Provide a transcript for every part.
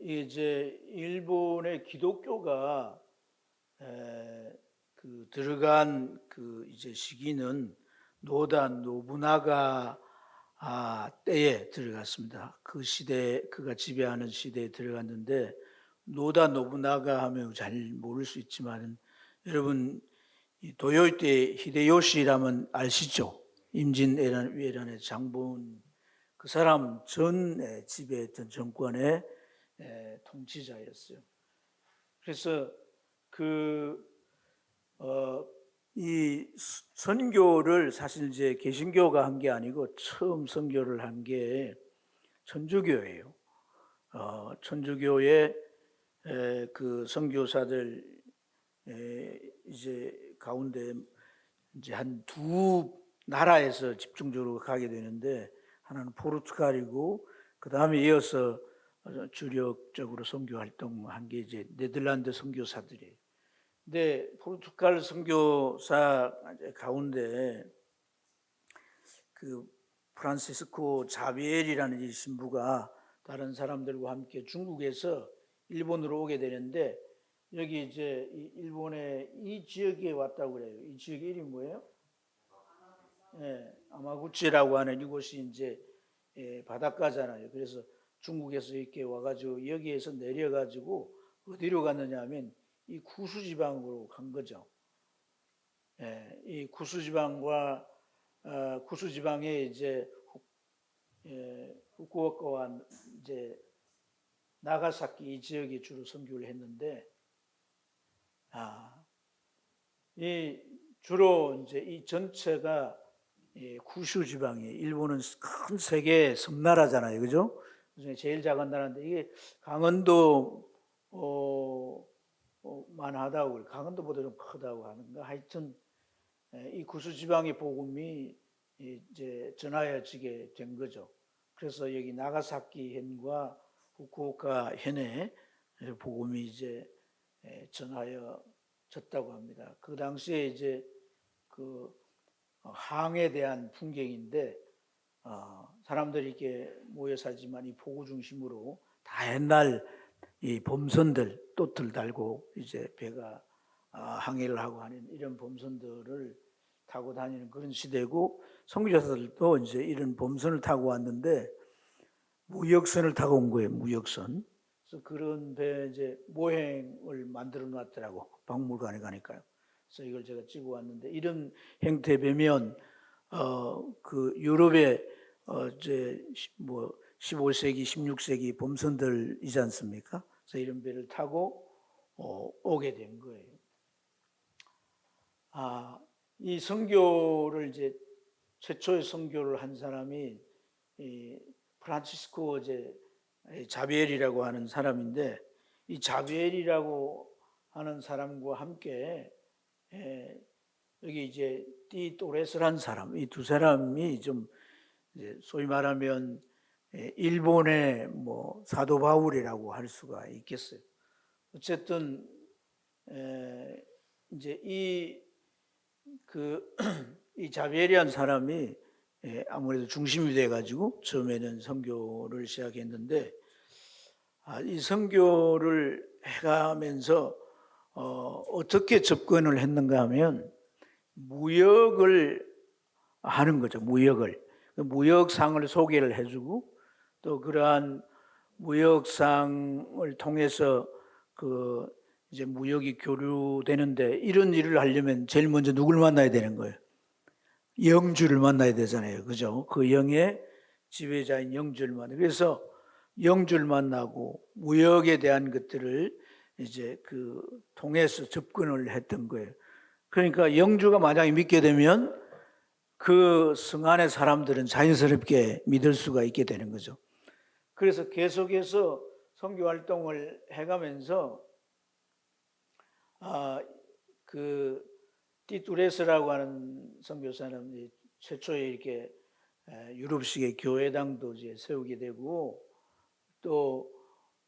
이제 일본의 기독교가 들어간 그 이제 시기는 노다 노부나가 때에 들어갔습니다. 그 시대 그가 지배하는 시대에 들어갔는데 노다 노부나가 하면 잘 모를 수 있지만 여러분 도요이테 히데요시라면 아시죠? 임진왜란의 장본 그 사람 전 지배했던 정권의 통치자였어요. 그래서 이 선교를 사실 이제 개신교가 한 게 아니고 처음 선교를 한 게 천주교예요. 천주교의 그 선교사들 이제 가운데 이제 한 두 나라에서 집중적으로 가게 되는데 하나는 포르투갈이고 그 다음에 이어서 주력적으로 선교 활동한 게 이제 네덜란드 선교사들이에요. 근데 포르투갈 선교사 가운데 그 프란시스코 자비엘이라는 이 신부가 다른 사람들과 함께 중국에서 일본으로 오게 되는데 여기 이제 일본의 이 지역에 왔다고 그래요. 이 지역의 이름이 뭐예요? 아마구치라고 하는 이곳이 이제 바닷가잖아요. 그래서 중국에서 이렇게 와가지고 여기에서 내려가지고 어디로 갔느냐 하면 이 구수 지방으로 간 거죠. 이 구수 지방과 구수 지방에 이제 후쿠오카와 이제 나가사키 이 지역에 주로 선교를 했는데 이 주로 이제 이 전체가 구슈 지방이 일본은 큰 세계 섬나라잖아요, 그죠? 그중에 제일 작은 나라인데 이게 강원도 만하다고 강원도보다 좀 크다고 하는가 하여튼 이 구수 지방의 복음이 이제 전하여지게 된 거죠. 그래서 여기 나가사키 현과 후쿠오카 현에 복음이 이제 전하여졌다고 합니다. 그 당시에 이제 그 항에 대한 풍경인데 사람들이 이렇게 모여 살지만 이 포구 중심으로 다 옛날 이 범선들 또틀 달고 이제 배가 항해를 하고 하는 이런 범선들을 타고 다니는 그런 시대고 선교사들도 이제 이런 범선을 타고 왔는데 무역선을 타고 온 거예요. 무역선. 그래서 그런 배 이제 모행을 만들어 놨더라고 박물관에 가니까요. 그래서 이걸 제가 찍어 왔는데 이런 형태 배면 그 유럽의 이제 뭐 15세기, 16세기 범선들이지 않습니까? 그래서 이런 배를 타고 오게 된 거예요. 이 선교를 이제 최초의 선교를 한 사람이 이 프란치스코 이제 자비엘이라고 하는 사람인데 이 자비엘이라고 하는 사람과 함께 여기 이제 띠또레스란 사람, 이 두 사람이 좀 이제 소위 말하면 일본의 뭐 사도 바울이라고 할 수가 있겠어요. 어쨌든 이제 이 자비엘이란 사람이 아무래도 중심이 돼가지고 처음에는 선교를 시작했는데 이 선교를 해가면서 어떻게 접근을 했는가 하면 무역을 하는 거죠. 무역상을 소개를 해주고 또 그러한 무역상을 통해서 그 이제 무역이 교류되는데 이런 일을 하려면 제일 먼저 누굴 만나야 되는 거예요? 영주를 만나야 되잖아요. 그죠? 그 영의 지배자인 영주를 만나요. 그래서 영주를 만나고 무역에 대한 것들을 이제 통해서 접근을 했던 거예요. 그러니까 영주가 만약에 믿게 되면 그 성 안의 사람들은 자연스럽게 믿을 수가 있게 되는 거죠. 그래서 계속해서 선교 활동을 해가면서 그 띠뚜레스라고 하는 선교사는 최초에 이렇게 유럽식의 교회당도 이제 세우게 되고 또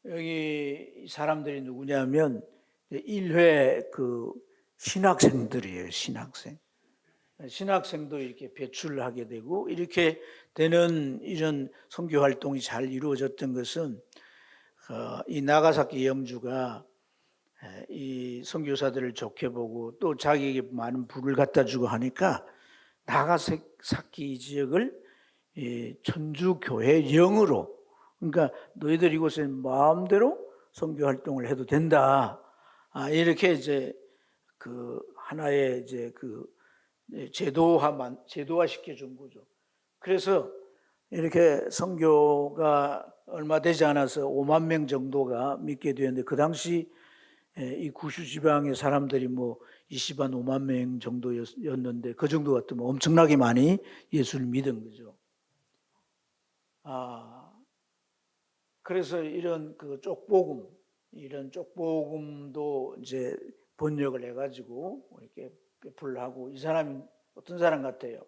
여기 사람들이 누구냐면 일회 그 신학생들이에요. 신학생도 이렇게 배출을 하게 되고 이렇게 되는 이런 선교 활동이 잘 이루어졌던 것은 이 나가사키 영주가 이 선교사들을 좋게 보고 또 자기에게 많은 부를 갖다 주고 하니까 나가사키 지역을 천주교회 영으로, 그러니까 너희들 이곳에 마음대로 선교 활동을 해도 된다. 이렇게 이제 그 하나의 이제 그 제도화 시켜준 거죠. 그래서 이렇게 선교가 얼마 되지 않아서 5만 명 정도가 믿게 되었는데, 그 당시 이 구슈 지방의 사람들이 뭐 20만 5만 명 정도였는데 그 정도 같으면 엄청나게 많이 예수를 믿은 거죠. 그래서 이런 그 이런 쪽복음도 이제 번역을 해가지고 이렇게 베풀하고, 이 사람이 어떤 사람 같아요?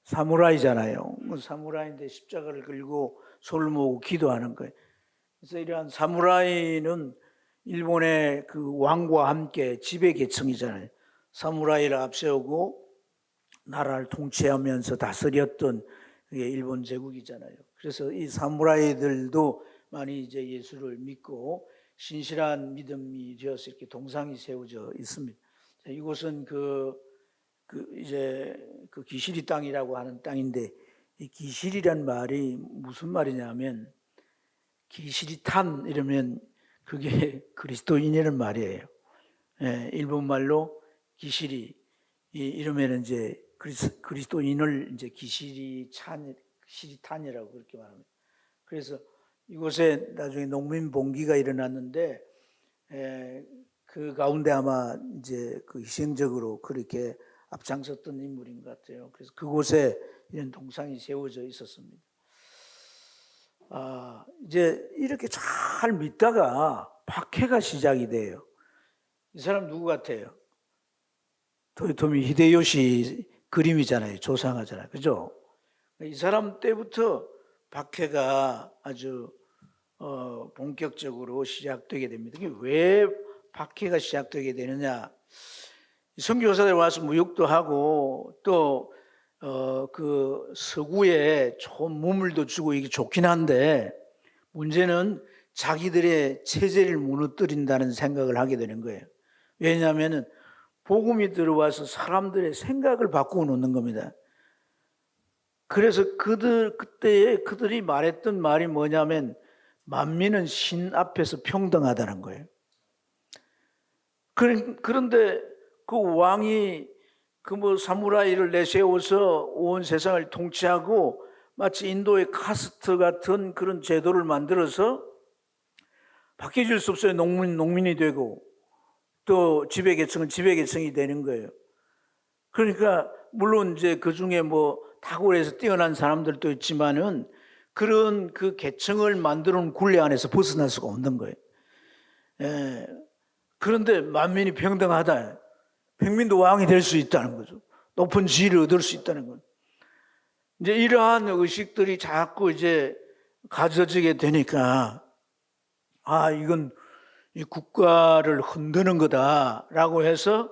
사무라이잖아요. 사무라이인데 십자가를 들고 손을 모으고 기도하는 거예요. 그래서 이러한 사무라이는 일본의 그 왕과 함께 지배 계층이잖아요. 사무라이를 앞세우고 나라를 통치하면서 다스렸던 그게 일본 제국이잖아요. 그래서 이 사무라이들도 많이 이제 예수를 믿고 신실한 믿음이 되어서 이렇게 동상이 세워져 있습니다. 이곳은 이제 그 기시리 땅이라고 하는 땅인데, 이 기시리란 말이 무슨 말이냐면, 기시리탄 이러면 그게 그리스도인이라는 말이에요. 일본 말로 기시리 이러면 이제 그리스도인을 이제 기시리탄이라고 그렇게 말합니다. 그래서 이곳에 나중에 농민 봉기가 일어났는데 그 가운데 아마 이제 그 희생적으로 그렇게 앞장섰던 인물인 것 같아요. 그래서 그곳에 이런 동상이 세워져 있었습니다. 이제 이렇게 잘 믿다가 박해가 시작이 돼요. 이 사람 누구 같아요? 도요토미 히데요시 그림이잖아요. 조상하잖아요. 그죠? 이 사람 때부터 박해가 아주 본격적으로 시작되게 됩니다. 이게 왜 박해가 시작되게 되느냐? 선교사들 와서 무역도 하고 또 그 서구에 좋은 문물도 주고 이게 좋긴 한데, 문제는 자기들의 체제를 무너뜨린다는 생각을 하게 되는 거예요. 왜냐하면 복음이 들어와서 사람들의 생각을 바꾸어 놓는 겁니다. 그래서 그때에 그들이 말했던 말이 뭐냐면, 만민은 신 앞에서 평등하다는 거예요. 그런데 그 왕이 그 사무라이를 내세워서 온 세상을 통치하고 마치 인도의 카스트 같은 그런 제도를 만들어서 바뀌어질 수 없어요. 농민이 되고 또 지배계층은 지배계층이 되는 거예요. 그러니까 물론 이제 그 중에 탁월해서 뛰어난 사람들도 있지만은 그런 그 계층을 만들어 놓은 굴레 안에서 벗어날 수가 없는 거예요. 그런데 만민이 평등하다. 백민도 왕이 될 수 있다는 거죠. 높은 지위를 얻을 수 있다는 거죠. 이제 이러한 의식들이 자꾸 이제 가져지게 되니까, 이건 이 국가를 흔드는 거다라고 해서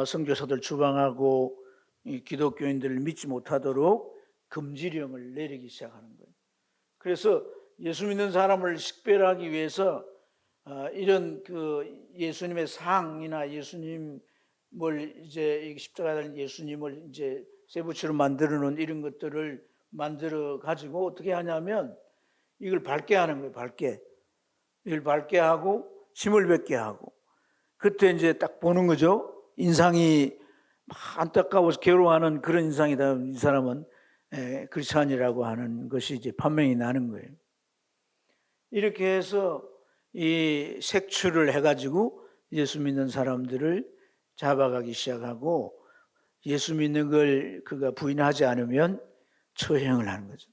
선교사들 추방하고 이 기독교인들을 믿지 못하도록 금지령을 내리기 시작하는 거예요. 그래서 예수 믿는 사람을 식별하기 위해서 이런 그 예수님의 상이나 예수님을 이제 십자가에 달린 예수님을 이제 쇠붙이로 만들어 놓은 이런 것들을 만들어 가지고 어떻게 하냐면 이걸 밝게 하는 거예요. 이걸 밝게 하고 침을 뱉게 하고, 그때 이제 딱 보는 거죠. 인상이 안타까워서 괴로워하는 그런 인상이다. 이 사람은 크리스찬이라고 하는 것이 이제 판명이 나는 거예요. 이렇게 해서 이 색출을 해가지고 예수 믿는 사람들을 잡아가기 시작하고, 예수 믿는 걸 그가 부인하지 않으면 처형을 하는 거죠.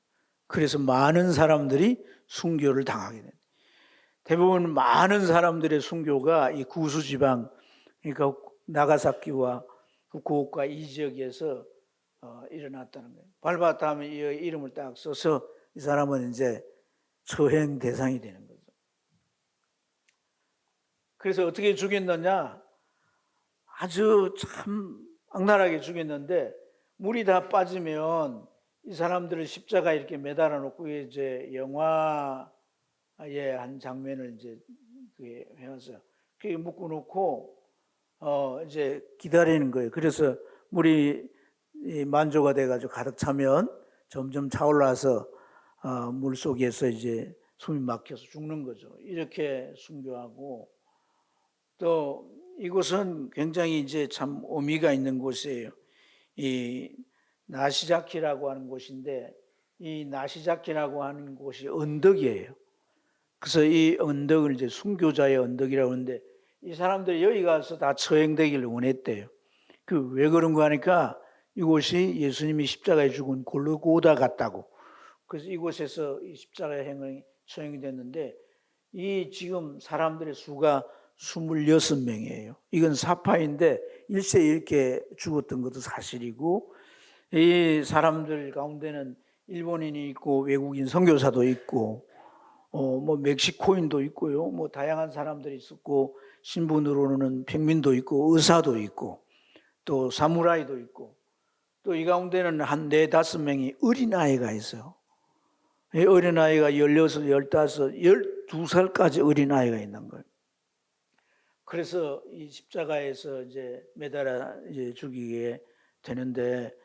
그래서 많은 사람들이 순교를 당하게 됩니다. 대부분 많은 사람들의 순교가 이 구수지방, 그러니까 나가사키와 후쿠오카 이 지역에서 일어났다는 거예요. 발바타 하면 이 이름을 딱 써서 이 사람은 이제 처형 대상이 되는 거죠. 그래서 어떻게 죽였느냐? 아주 참 악랄하게 죽였는데, 물이 다 빠지면 이 사람들을 십자가에 이렇게 매달아 놓고 이제 영화 예, 한 장면을 이제 그게 해왔어요. 그게 묶어놓고 이제 기다리는 거예요. 그래서 물이 만조가 돼가지고 가득 차면 점점 차올라서 물 속에서 이제 숨이 막혀서 죽는 거죠. 이렇게 순교하고, 또 이곳은 굉장히 이제 참 의미가 있는 곳이에요. 이 나시자키라고 하는 곳인데, 이 나시자키라고 하는 곳이 언덕이에요. 그래서 이 언덕을 이제 순교자의 언덕이라고 하는데, 이 사람들이 여기 가서 다 처형되기를 원했대요. 그 왜 그런가 하니까 이곳이 예수님이 십자가에 죽은 골고다 같다고. 그래서 이곳에서 이 십자가의 행을 처형이 됐는데, 이 지금 사람들의 수가 26명이에요. 이건 사파인데 일세 이렇게 죽었던 것도 사실이고, 이 사람들 가운데는 일본인이 있고 외국인 선교사도 있고 뭐 멕시코인도 있고요. 뭐 다양한 사람들이 있었고, 신분으로는 평민도 있고 의사도 있고 또 사무라이도 있고, 또 이 가운데는 한 4, 5명이 어린아이가 있어요. 어린아이가 16, 15, 12살까지 어린아이가 있는 거예요. 그래서 이 십자가에서 이제 매달아 이제 죽이게 되는데,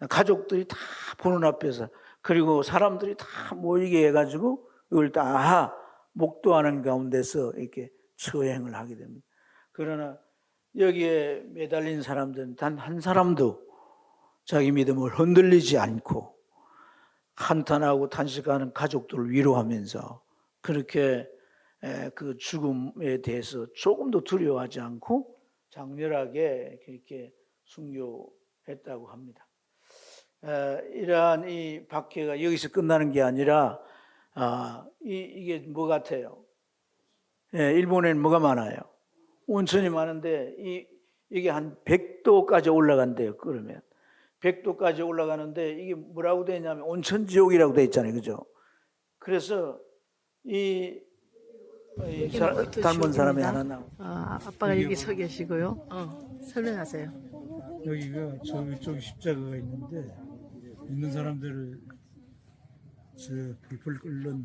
가족들이 다 보는 앞에서, 그리고 사람들이 다 모이게 해가지고 이걸 다 목도하는 가운데서 이렇게 처형을 하게 됩니다. 그러나 여기에 매달린 사람들은 단 한 사람도 자기 믿음을 흔들리지 않고 한탄하고 탄식하는 가족들을 위로하면서 그렇게 그 죽음에 대해서 조금도 두려워하지 않고 장렬하게 그렇게 순교했다고 합니다. 이러한 이 박해가 여기서 끝나는 게 아니라 이게 뭐 같아요? 일본에는 뭐가 많아요? 온천이 많은데 이게 한 100도까지 올라간대요. 그러면 100도까지 올라가는데 이게 뭐라고 되어 있냐면 온천지옥이라고 되어 있잖아요. 그죠? 그래서 닮은 사람이 하나 나오고. 아빠가 여기 서 계시고요. 설명하세요. 여기가 저기 십자가가 있는데, 있는 사람들을 저 불풀 끓는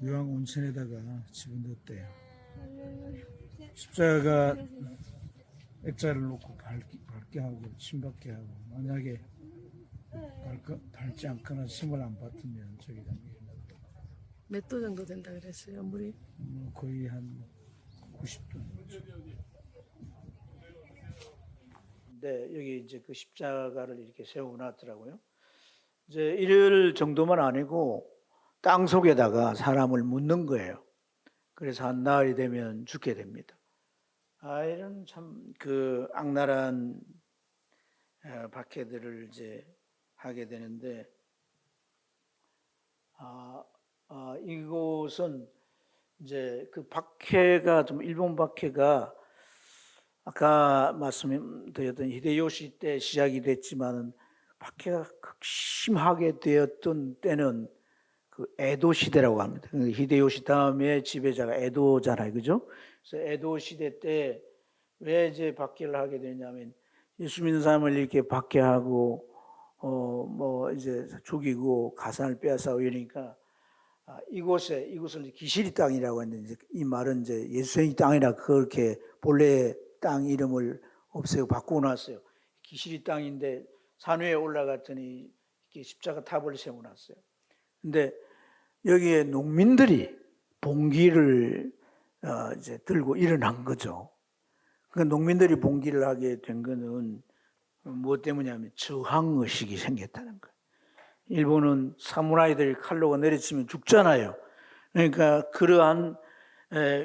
유황 온천에다가 집어넣었대요. 십자가 액자를 놓고 밟게 하고 침받게 하고, 만약에 밟지 않거나 침을 안 뱉으면 저기다 몇 도 정도 된다 그랬어요, 물이? 거의 한 90도. 네, 여기 이제 그 십자가를 이렇게 세워놨더라고요. 이제 이럴 정도만 아니고 땅 속에다가 사람을 묻는 거예요. 그래서 한 나흘이 되면 죽게 됩니다. 이런 참 그 악랄한 박해들을 이제 하게 되는데, 이곳은 이제 그 박해가 좀 일본 박해가 아까 말씀드렸던 히데요시 때 시작이 됐지만은 박해가 극심하게 되었던 때는 그 에도 시대라고 합니다. 히데요시 다음에 지배자가 에도잖아요, 그죠? 그래서 에도 시대 때 왜 이제 박해를 하게 되냐면, 예수 믿는 사람을 이렇게 박해하고 뭐 이제 죽이고 가산을 빼앗아오고 이러니까 이곳을 기시리 땅이라고 했는데, 이 말은 이제 예수의 땅이라 그렇게 본래 땅 이름을 없애고 바꾸고 났어요. 기시리 땅인데 산 위에 올라갔더니 이렇게 십자가 탑을 세워놨어요. 근데 여기에 농민들이 봉기를 이제 들고 일어난 거죠. 그러니까 농민들이 봉기를 하게 된 거는 무엇 때문이냐면 저항의식이 생겼다는 거예요. 일본은 사무라이들이 칼로 내리치면 죽잖아요. 그러니까 그러한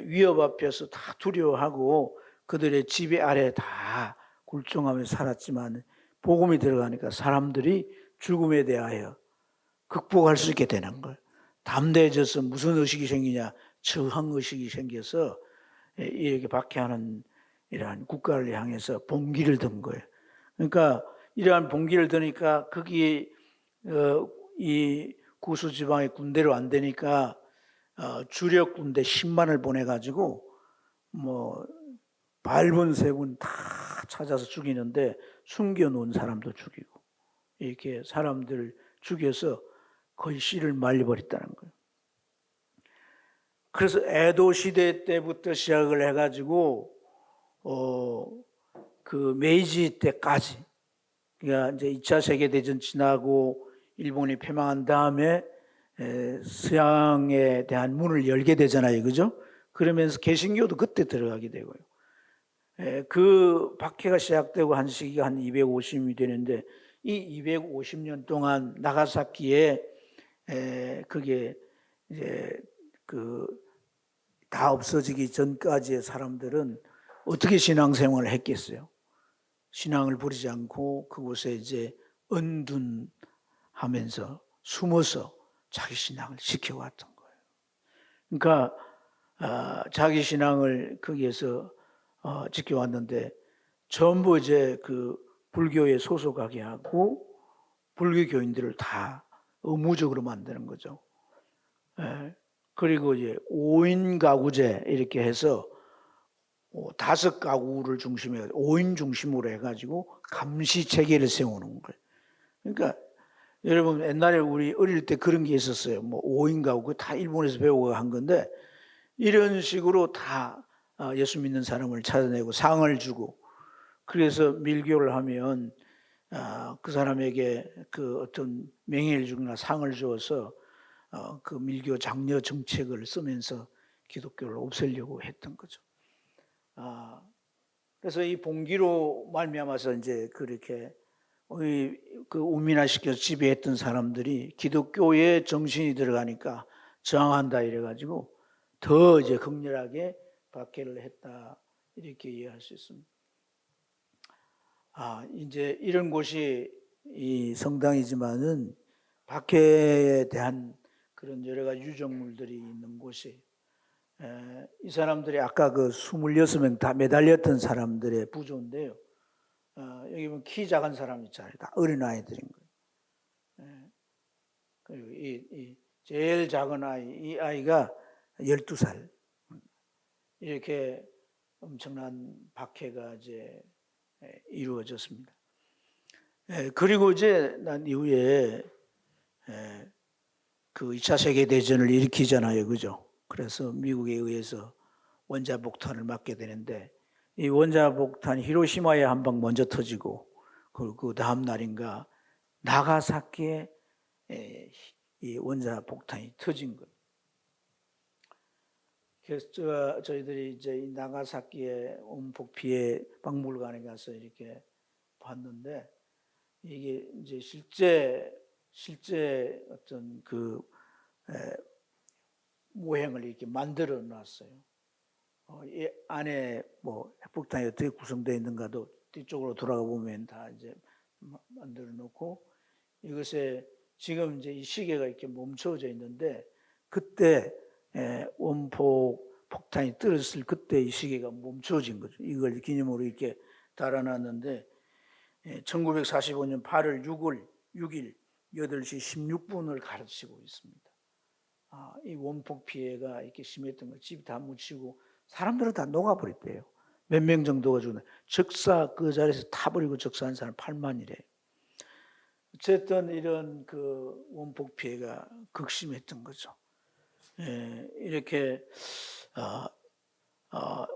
위협 앞에서 다 두려워하고 그들의 지배 아래 다 굴종하며 살았지만, 복음이 들어가니까 사람들이 죽음에 대하여 극복할 수 있게 되는 거예요. 담대해져서 무슨 의식이 생기냐? 저항의식이 생겨서 이렇게 박해하는 이러한 국가를 향해서 봉기를 든 거예요. 그러니까 이러한 봉기를 드니까 거기에 이 구수지방의 군대로 안 되니까 주력 군대 10만을 보내가지고 뭐 밟은 세분 다 찾아서 죽이는데, 숨겨놓은 사람도 죽이고 이렇게 사람들 죽여서 거의 씨를 말려버렸다는 거예요. 그래서 에도 시대 때부터 시작을 해가지고 그 메이지 때까지, 그러니까 이제 2차 세계 대전 지나고 일본이 패망한 다음에 서양에 대한 문을 열게 되잖아요, 그죠? 그러면서 개신교도 그때 들어가게 되고요. 그 박해가 시작되고 한 시기가 한 250년이 되는데, 이 250년 동안 나가사키에 그게 이제 그 다 없어지기 전까지의 사람들은 어떻게 신앙생활을 했겠어요? 신앙을 버리지 않고 그곳에 이제 은둔하면서 숨어서 자기 신앙을 지켜왔던 거예요. 그러니까 자기 신앙을 거기에서 지켜왔는데 전부 이제 그 불교에 소속하게 하고 불교교인들을 다 의무적으로 만드는 거죠. 그리고 이제 5인 가구제 이렇게 해서 5가구를 중심에 5인 중심으로 해가지고 감시 체계를 세우는 거예요. 그러니까 여러분 옛날에 우리 어릴 때 그런 게 있었어요. 뭐 5인 가구 다 일본에서 배우고 한 건데, 이런 식으로 다 예수 믿는 사람을 찾아내고 상을 주고, 그래서 밀교를 하면 그 사람에게 그 어떤 명예를 주거나 상을 주어서 그 밀교 장려 정책을 쓰면서 기독교를 없애려고 했던 거죠. 그래서 이 봉기로 말미암아서 이제 그렇게 그 우민화시켜서 지배했던 사람들이 기독교의 정신이 들어가니까 저항한다 이래가지고 더 이제 극렬하게 박해를 했다, 이렇게 이해할 수 있습니다. 이제 이런 곳이 이 성당이지만은 박해에 대한 그런 여러 가지 유적물들이 있는 곳이, 이 사람들이 아까 그 26명 다 매달렸던 사람들의 부조인데요. 여기 보면 키 작은 사람 있잖아요. 다 어린아이들인 거예요. 그리고 이 제일 작은 아이, 이 아이가 12살. 이렇게 엄청난 박해가 이제 이루어졌습니다. 그리고 이제 난 이후에 그 2차 세계대전을 일으키잖아요, 그죠? 그래서 미국에 의해서 원자폭탄을 맞게 되는데, 이 원자폭탄 히로시마에 한 방 먼저 터지고 그 다음 날인가 나가사키에 이 원자폭탄이 터진 거예요. 그래서 저희들이 이제 이 나가사키의 원폭 피해 박물관에 가서 이렇게 봤는데, 이게 이제 실제 어떤 그 모형을 이렇게 만들어 놨어요. 이 안에 뭐 핵폭탄이 어떻게 구성되어 있는가도 뒤쪽으로 돌아가 보면 다 이제 만들어 놓고, 이것에 지금 이제 이 시계가 이렇게 멈춰져 있는데, 그때 원폭 폭탄이 떨어졌을 그때 이 시계가 멈춰진 거죠. 이걸 기념으로 이렇게 달아놨는데, 1945년 8월 6일 8시 16분을 가르치고 있습니다. 이 원폭 피해가 이렇게 심했던 걸 집이 다 묻히고 사람들은 다 녹아버렸대요. 몇 명 정도가 죽는, 적사 그 자리에서 타버리고 적사한 사람 8만이래요. 어쨌든 이런 그 원폭 피해가 극심했던 거죠. 이렇게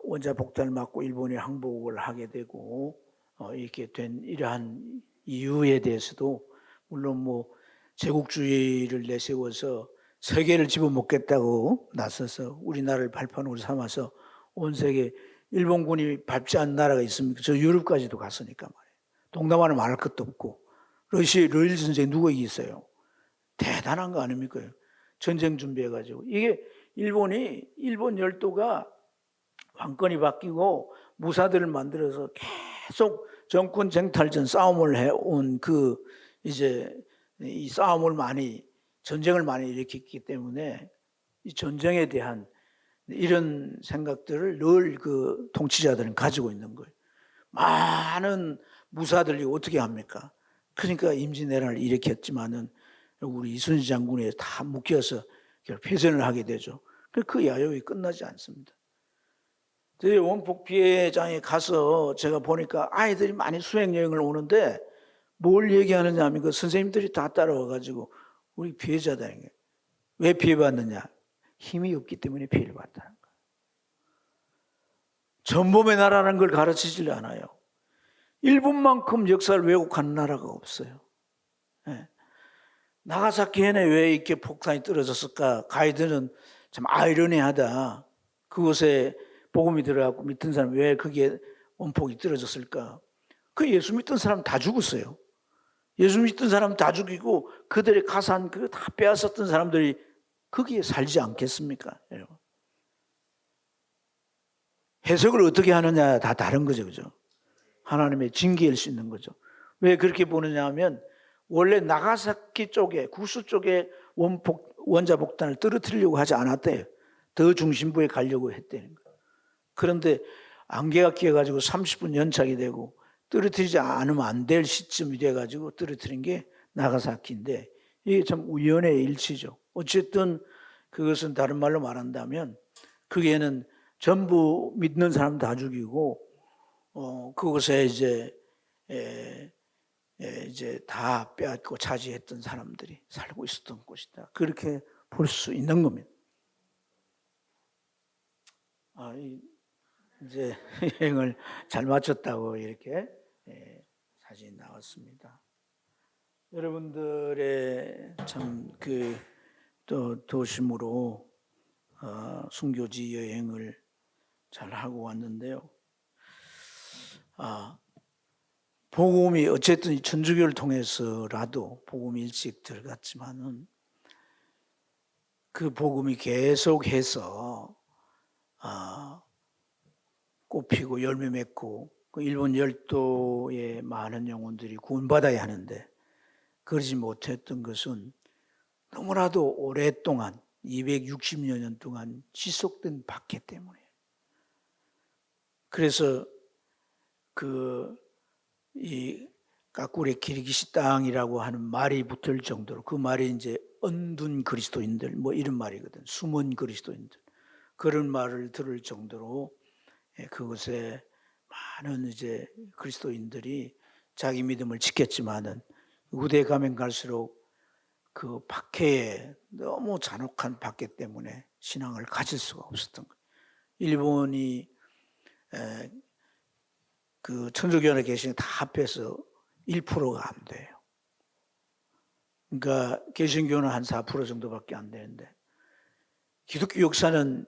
원자폭탄을 맞고 일본이 항복을 하게 되고 이렇게 된 이러한 이유에 대해서도 물론 뭐 제국주의를 내세워서 세계를 집어먹겠다고 나서서 우리나라를 발판으로 삼아서 온 세계, 일본군이 밟지 않은 나라가 있습니까? 저 유럽까지도 갔으니까 말이에요. 동남아는 말할 것도 없고, 러일 전쟁 누가 이겼어요? 대단한 거 아닙니까? 전쟁 준비해가지고. 이게 일본 열도가 왕권이 바뀌고 무사들을 만들어서 계속 정권 쟁탈전 싸움을 해온 이제 이 싸움을 전쟁을 많이 일으켰기 때문에 이 전쟁에 대한 이런 생각들을 늘 그 통치자들은 가지고 있는 거예요. 많은 무사들이 어떻게 합니까? 그러니까 임진왜란을 일으켰지만은 우리 이순신 장군에 다 묶여서 패전을 하게 되죠. 그 야욕이 끝나지 않습니다. 저희 원폭 피해장에 가서 제가 보니까 아이들이 많이 수행여행을 오는데 뭘 얘기하느냐 하면 그 선생님들이 다 따라와가지고 우리 피해자다. 왜 피해받느냐? 힘이 없기 때문에 피해를 봤다는 거예요. 전범의 나라라는 걸 가르치질 않아요. 일본만큼 역사를 왜곡하는 나라가 없어요. 네. 나가사키현에 왜 이렇게 폭탄이 떨어졌을까? 가이드는 참 아이러니하다. 그곳에 복음이 들어가고 믿던 사람 왜 그게 원폭이 떨어졌을까? 그 예수 믿던 사람 다 죽었어요. 예수 믿던 사람 다 죽이고 그들의 가산 그거 다 빼앗았던 사람들이 거기에 살지 않겠습니까? 여러분. 해석을 어떻게 하느냐 다 다른 거죠, 그죠? 하나님의 징계일 수 있는 거죠. 왜 그렇게 보느냐 하면 원래 나가사키 쪽에 구수 쪽에 원자 폭탄을 떨어뜨리려고 하지 않았대요. 더 중심부에 가려고 했다는 거예요. 그런데 안개가 끼어가지고 30분 연착이 되고 떨어뜨리지 않으면 안 될 시점이 돼가지고 떨어뜨린 게 나가사키인데 이게 참 우연의 일치죠. 어쨌든 그것은 다른 말로 말한다면 그게는 전부 믿는 사람 다 죽이고 그곳에 이제 다 빼앗고 차지했던 사람들이 살고 있었던 곳이다. 그렇게 볼 수 있는 겁니다. 이제 여행을 잘 마쳤다고 이렇게 사진이 나왔습니다. 여러분들의 참 또 도심으로 순교지 여행을 잘 하고 왔는데요. 복음이 어쨌든 천주교를 통해서라도 복음이 일찍 들어갔지만은 그 복음이 계속해서 꽃피고 열매 맺고 그 일본 열도의 많은 영혼들이 구원받아야 하는데 그러지 못했던 것은 너무나도 오랫동안 260여 년 동안 지속된 박해 때문에. 그래서 이 까꾸레 기리기시 땅이라고 하는 말이 붙을 정도로 그 말이 이제 언둔 그리스도인들 뭐 이런 말이거든. 숨은 그리스도인들 그런 말을 들을 정도로 그곳에 많은 이제 그리스도인들이 자기 믿음을 지켰지만은 후대에 가면 갈수록 그 박해에 너무 잔혹한 박해 때문에 신앙을 가질 수가 없었던 거예요. 일본이 그 천주교에 계신 다 합해서 1%가 안 돼요. 그러니까 개신교는 한 4% 정도밖에 안 되는데 기독교 역사는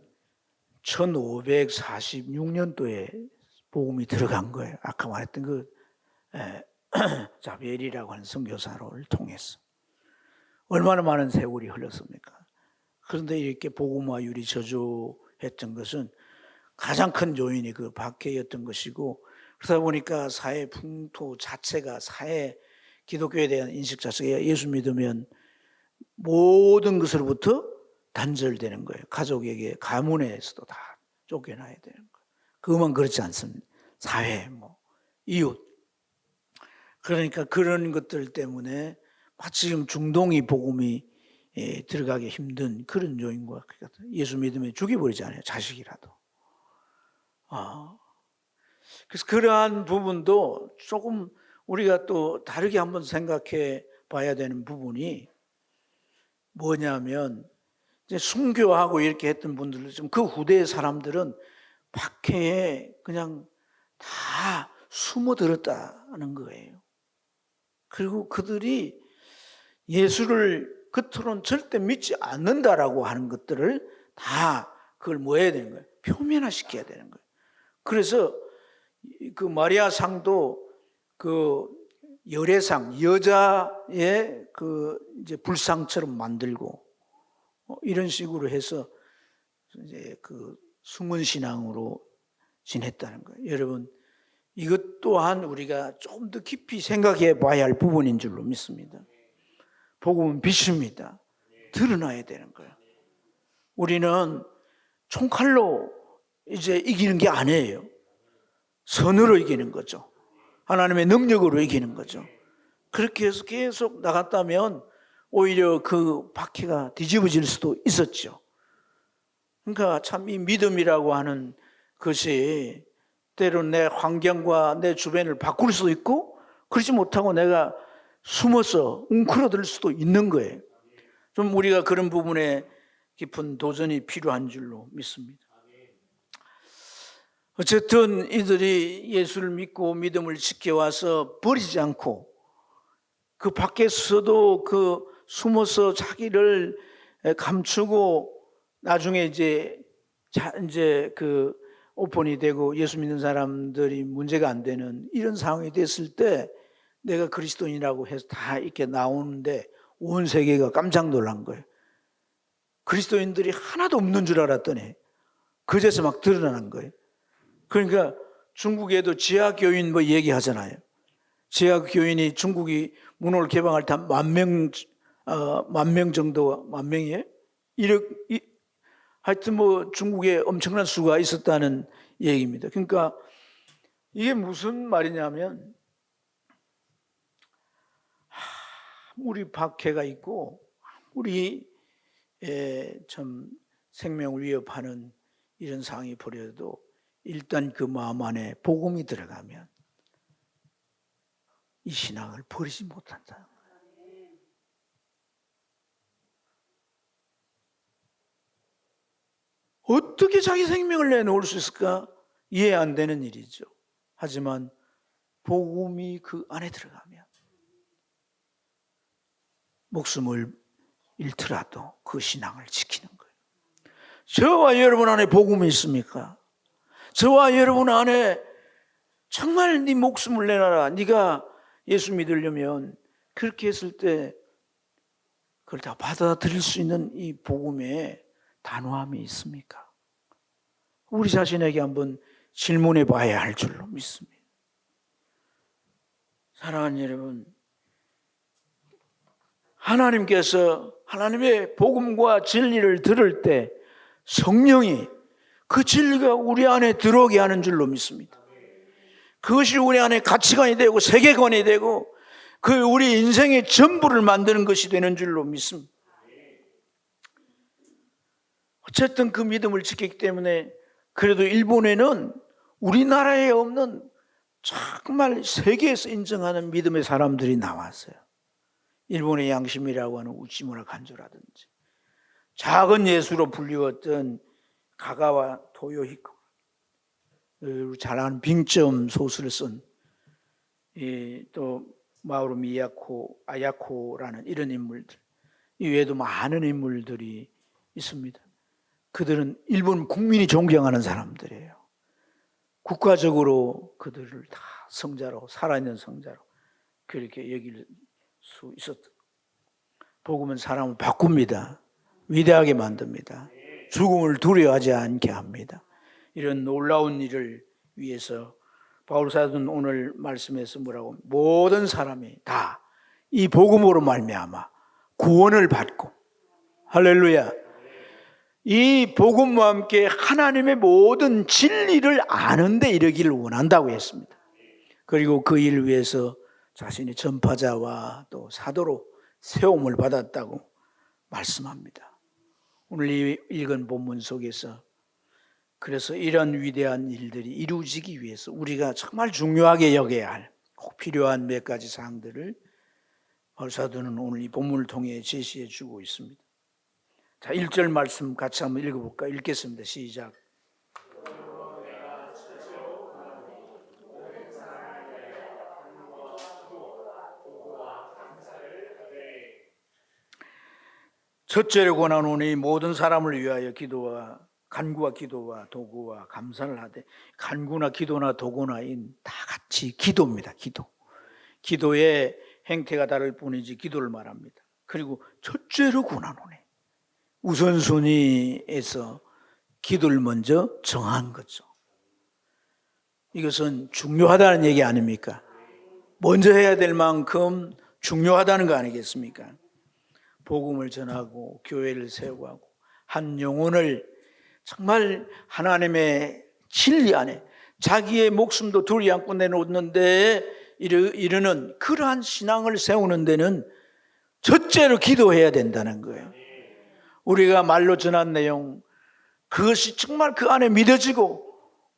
1546년도에 복음이 들어간 거예요. 아까 말했던 그 자비엘이라고 하는 선교사를 통해서. 얼마나 많은 세월이 흘렀습니까? 그런데 이렇게 복음화율이 저조했던 것은 가장 큰 요인이 그 박해였던 것이고 그러다 보니까 사회 풍토 자체가 기독교에 대한 인식 자체가 예수 믿으면 모든 것으로부터 단절되는 거예요. 가족에게 가문에서도 다 쫓겨나야 되는 거예요. 그것만 그렇지 않습니다. 사회, 이웃. 그러니까 그런 것들 때문에 마치 지금 중동이 복음이 들어가기 힘든 그런 요인과 예수 믿으면 죽여버리잖아요. 자식이라도. 그래서 그러한 부분도 조금 우리가 또 다르게 한번 생각해 봐야 되는 부분이 뭐냐면 이제 순교하고 이렇게 했던 분들 좀 그 후대의 사람들은 박해에 그냥 다 숨어들었다는 거예요. 그리고 그들이 예수를 겉으로는 절대 믿지 않는다라고 하는 것들을 다 그걸 뭐 해야 되는 거예요? 표면화시켜야 되는 거예요. 그래서 그 마리아 상도 그 열애상, 여자의 그 이제 불상처럼 만들고 이런 식으로 해서 이제 그 숨은 신앙으로 지냈다는 거예요. 여러분, 이것 또한 우리가 조금 더 깊이 생각해 봐야 할 부분인 줄로 믿습니다. 복음은 빛입니다. 드러나야 되는 거예요. 우리는 총칼로 이제 이기는 게 아니에요. 선으로 이기는 거죠. 하나님의 능력으로 이기는 거죠. 그렇게 해서 계속 나갔다면 오히려 그 박해가 뒤집어질 수도 있었죠. 그러니까 참 이 믿음이라고 하는 것이 때로는 내 환경과 내 주변을 바꿀 수도 있고 그렇지 못하고 내가 숨어서 웅크러들 수도 있는 거예요. 좀 우리가 그런 부분에 깊은 도전이 필요한 줄로 믿습니다. 어쨌든 이들이 예수를 믿고 믿음을 지켜와서 버리지 않고 그 밖에서도 그 숨어서 자기를 감추고 나중에 이제 그 오픈이 되고 예수 믿는 사람들이 문제가 안 되는 이런 상황이 됐을 때 내가 그리스도인이라고 해서 다 이렇게 나오는데 온 세계가 깜짝 놀란 거예요. 그리스도인들이 하나도 없는 줄 알았더니 그제서 막 드러나는 거예요. 그러니까 중국에도 지하교인 뭐 얘기하잖아요. 지하교인이 중국이 문호를 개방할 때 한 10,000명 정도, 10,000명이에요? 하여튼 뭐 중국에 엄청난 수가 있었다는 얘기입니다. 그러니까 이게 무슨 말이냐면 아무리 박해가 있고 아무리 참 생명을 위협하는 이런 상황이 벌어도 일단 그 마음 안에 복음이 들어가면 이 신앙을 버리지 못한다. 어떻게 자기 생명을 내놓을 수 있을까? 이해 안 되는 일이죠. 하지만 복음이 그 안에 들어가면 목숨을 잃더라도 그 신앙을 지키는 거예요. 저와 여러분 안에 복음이 있습니까? 저와 여러분 안에 정말 네 목숨을 내놔라. 네가 예수 믿으려면 그렇게 했을 때 그걸 다 받아들일 수 있는 이 복음에 단호함이 있습니까? 우리 자신에게 한번 질문해 봐야 할 줄로 믿습니다. 사랑하는 여러분, 하나님께서 하나님의 복음과 진리를 들을 때 성령이 그 진리가 우리 안에 들어오게 하는 줄로 믿습니다. 그것이 우리 안에 가치관이 되고 세계관이 되고 그 우리 인생의 전부를 만드는 것이 되는 줄로 믿습니다. 어쨌든 그 믿음을 지켰기 때문에 그래도 일본에는 우리나라에 없는 정말 세계에서 인정하는 믿음의 사람들이 나왔어요. 일본의 양심이라고 하는 우치무라 간조라든지 작은 예수로 불리웠던 가가와 토요히코, 잘 아는 빙점 소설을 쓴 또 마오로 미야코, 아야코라는 이런 인물들, 이외에도 많은 인물들이 있습니다. 그들은 일본 국민이 존경하는 사람들이에요. 국가적으로 그들을 다 성자로, 살아있는 성자로 그렇게 여길 수 있었다. 복음은 사람을 바꿉니다. 위대하게 만듭니다. 죽음을 두려워하지 않게 합니다. 이런 놀라운 일을 위해서 바울 사도는 오늘 말씀에서 뭐라고? 모든 사람이 다 이 복음으로 말미암아 구원을 받고, 할렐루야, 이 복음과 함께 하나님의 모든 진리를 아는 데 이르기를 원한다고 했습니다. 그리고 그 일을 위해서 자신이 전파자와 또 사도로 세움을 받았다고 말씀합니다. 오늘 이 읽은 본문 속에서 그래서 이런 위대한 일들이 이루어지기 위해서 우리가 정말 중요하게 여겨야 할 꼭 필요한 몇 가지 사항들을 바울 사도는 오늘 이 본문을 통해 제시해 주고 있습니다. 자, 1절 말씀 같이 한번 읽어볼까요? 읽겠습니다. 시작. 첫째로 권하노니 모든 사람을 위하여 기도와 간구와 기도와 도구와 감사를 하되, 간구나 기도나 도구나인 다 같이 기도입니다. 기도의 행태가 다를 뿐이지 기도를 말합니다. 그리고 첫째로 권하노니, 우선순위에서 기도를 먼저 정한 거죠. 이것은 중요하다는 얘기 아닙니까? 먼저 해야 될 만큼 중요하다는 거 아니겠습니까? 복음을 전하고 교회를 세우고 하고 한 영혼을 정말 하나님의 진리 안에 자기의 목숨도 둘이 안고 내놓는데 이르는 그러한 신앙을 세우는 데는 첫째로 기도해야 된다는 거예요. 우리가 말로 전한 내용, 그것이 정말 그 안에 믿어지고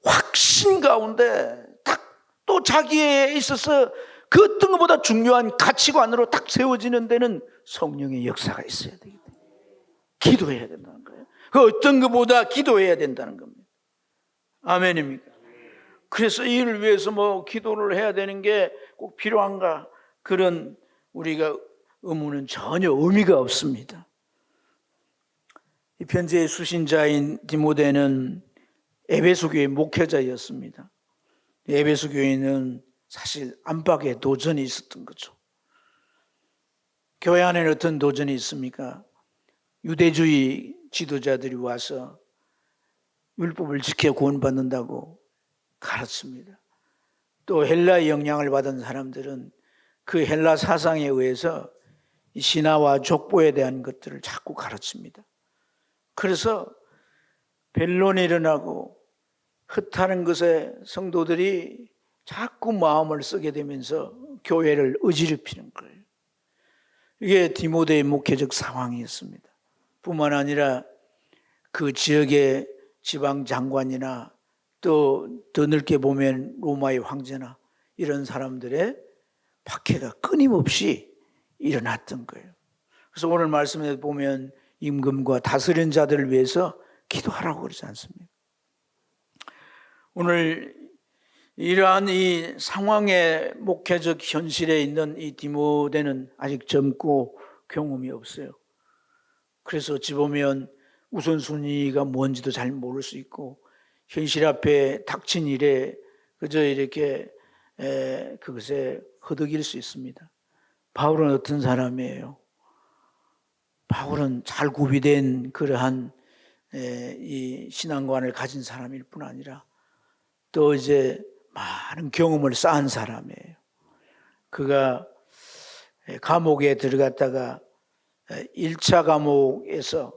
확신 가운데 딱 또 자기에 있어서 그 어떤 것보다 중요한 가치관으로 딱 세워지는 데는 성령의 역사가 있어야 되기 때문에 기도해야 된다는 거예요. 그 어떤 것보다 기도해야 된다는 겁니다. 아멘입니까? 그래서 이 일을 위해서 뭐 기도를 해야 되는 게 꼭 필요한가? 그런 우리가 의무는 전혀 의미가 없습니다. 이 편지의 수신자인 디모데는 에베소 교회 목회자였습니다. 에베소 교회는 사실 안팎에 도전이 있었던 거죠. 교회 안에는 어떤 도전이 있습니까? 유대주의 지도자들이 와서 율법을 지켜 구원받는다고 가르칩니다. 또 헬라의 영향을 받은 사람들은 그 헬라 사상에 의해서 신화와 족보에 대한 것들을 자꾸 가르칩니다. 그래서 변론이 일어나고 흩하는 것에 성도들이 자꾸 마음을 쓰게 되면서 교회를 어지럽히는 거예요. 이게 디모데의 목회적 상황이었습니다. 뿐만 아니라 그 지역의 지방 장관이나 또 더 넓게 보면 로마의 황제나 이런 사람들의 박해가 끊임없이 일어났던 거예요. 그래서 오늘 말씀에 보면 임금과 다스린 자들을 위해서 기도하라고 그러지 않습니까? 오늘 이러한 이 상황의 목회적 현실에 있는 이 디모데는 아직 젊고 경험이 없어요. 그래서 어찌 보면 우선순위가 뭔지도 잘 모를 수 있고 현실 앞에 닥친 일에 그저 이렇게 그것에 허덕일 수 있습니다. 바울은 어떤 사람이에요? 바울은 잘 구비된 그러한 이 신앙관을 가진 사람일 뿐 아니라 또 이제 많은 경험을 쌓은 사람이에요. 그가 감옥에 들어갔다가 1차 감옥에서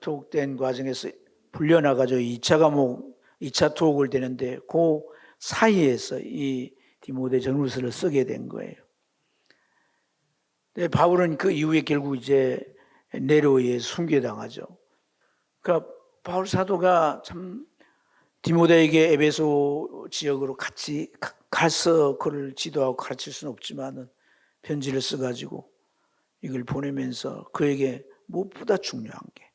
투옥된 과정에서 풀려나가지고 2차 감옥, 2차 투옥을 되는데 그 사이에서 이 디모데 전후서를 쓰게 된 거예요. 근데 바울은 그 이후에 결국 이제 네로에 순교당하죠. 그러니까 바울 사도가 참 디모데에게 에베소 지역으로 같이 가서 그를 지도하고 가르칠 수는 없지만은 편지를 써가지고 이걸 보내면서 그에게 무엇보다 중요한 게